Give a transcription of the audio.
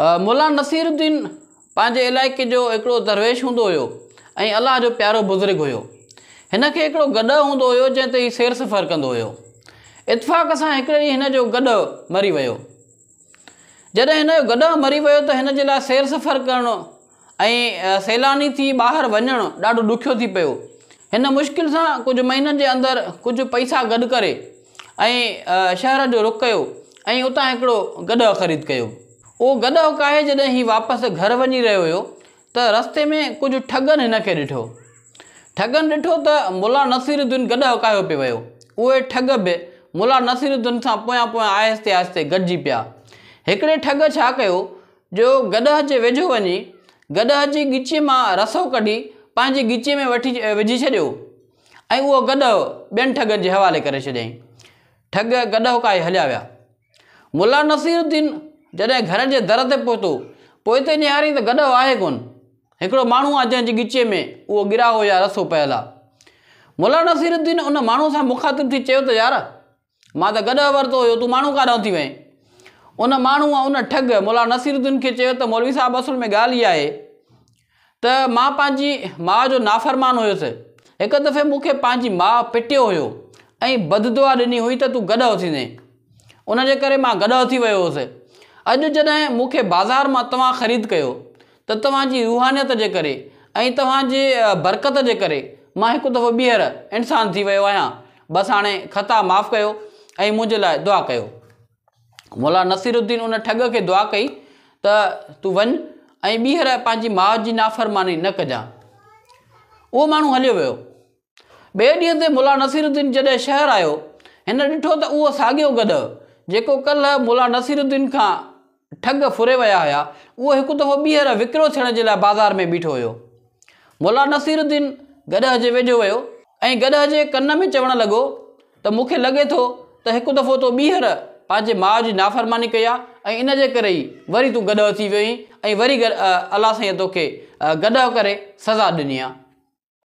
मुला नसीरुद्दीन पंहिंजे इलाइक़े जो हिकिड़ो दरवेश हूंदो हुयो ऐं अलाह जो प्यारो बुज़ुर्ग हुयो। हिन खे हिकिड़ो गॾु हूंदो हुयो जंहिं ते हीउ सैर सफ़र कंदो हुयो। इतफ़ाक़ सां हिकिड़े ॾींहुं हिन जो गॾु मरी वियो। जॾहिं हिन जो गॾु मरी वियो त हिन जे लाइ सैर सफ़र करणु ऐं सैलानी थी ॿाहिरि वञणु ॾाढो ॾुखियो थी पियो। हिन मुश्किल सां कुझु महीननि जे अंदरि कुझु पैसा गॾु करे ऐं शहर जो रुख़ कयो ऐं उतां हिकिड़ो गॾु ख़रीद कयो। उहो गॾु काहे जॾहिं हीउ वापसि घर वञी रहियो हुयो त रस्ते में कुझु ठगनि हिन खे ॾिठो। ठगनि ॾिठो त मुला नसीरुद्दीन गॾु कायो पियो वियो। उहे ठग बि मुला नसीरुद्दीन सां पोयां पोयां आहिस्ते आहिस्ते गॾिजी पिया। हिकिड़े ठग छा कयो जो गॾु जे वेझो वञी गॾु जी ॻिचीअ मां रसो कढी पंहिंजी ॻिचीअ में विझी छॾियो ऐं उहो गॾु ॿियनि ठगनि जे हवाले करे छॾियईं। ठग गॾु काए हलिया विया। मुला नसीरुद्दीन जॾहिं घर जे दर ते पहुतो पोइ हिते निहारी त गॾु आहे कोन। हिकिड़ो माण्हू आहे जंहिंजी ॻिचीअ में उहो गिराहो या रसो पियल आहे। मुला नसीरुद्दीन उन माण्हू सां मुखातिब थी चयो त यार मां त गॾु वरितो हुयो, तूं माण्हू काॾां थी वएं। उन माण्हू उन ठग मुला नसीरुद्दीन खे चयो त मौलवी साहिबु असुल में ॻाल्हि इहा आहे त मां पंहिंजी माउ जो नाफ़रमान हुयुसि। हिकु दफ़े मूंखे पंहिंजी माउ पिटियो हुयो ऐं बददुआ ॾिनी हुई त तूं गॾु थींदे, उनजे करे मां गॾु थी वियो हुउसि। अॼु जॾहिं मूंखे बाज़ार मां तव्हां ख़रीद कयो त तव्हांजी रूहानियत जे करे ऐं तव्हांजे बरकत जे करे मां हिकु दफ़ो ॿीहर इंसान थी वियो आहियां। बसि हाणे ख़ता माफ़ु कयो ऐं मुंहिंजे लाइ दुआ कयो। मुला नसीरुद्दीन उन ठग खे दुआ कई त तूं वञ ऐं ॿीहर पंहिंजी माउ जी नाफ़रमानी न कजां। उहो माण्हू हलियो वियो। ॿिए ॾींहं ते मुला नसीरुद्दीन जॾहिं शहर आयो हिन ॾिठो त उहो साॻियो गॾु जेको कल्ह मुला नसीरुद्दीन खां ठग फुरे विया हुआ उहो हिकु दफ़ो ॿीहर विकिरो थियण जे लाइ बाज़ार में बीठो हुयो। मुला नसीरुद्दीन गॾु जे वेझो वियो ऐं गॾु जे कन में चवणु लॻो त मूंखे लॻे थो त हिकु दफ़ो तो ॿीहर पंहिंजे माउ जी नाफ़रमानी कई आहे ऐं इन जे करे ई वरी तूं गॾु थी वियो ऐं वरी अलाह साईं तोखे गॾु करे सज़ा ॾिनी आहे।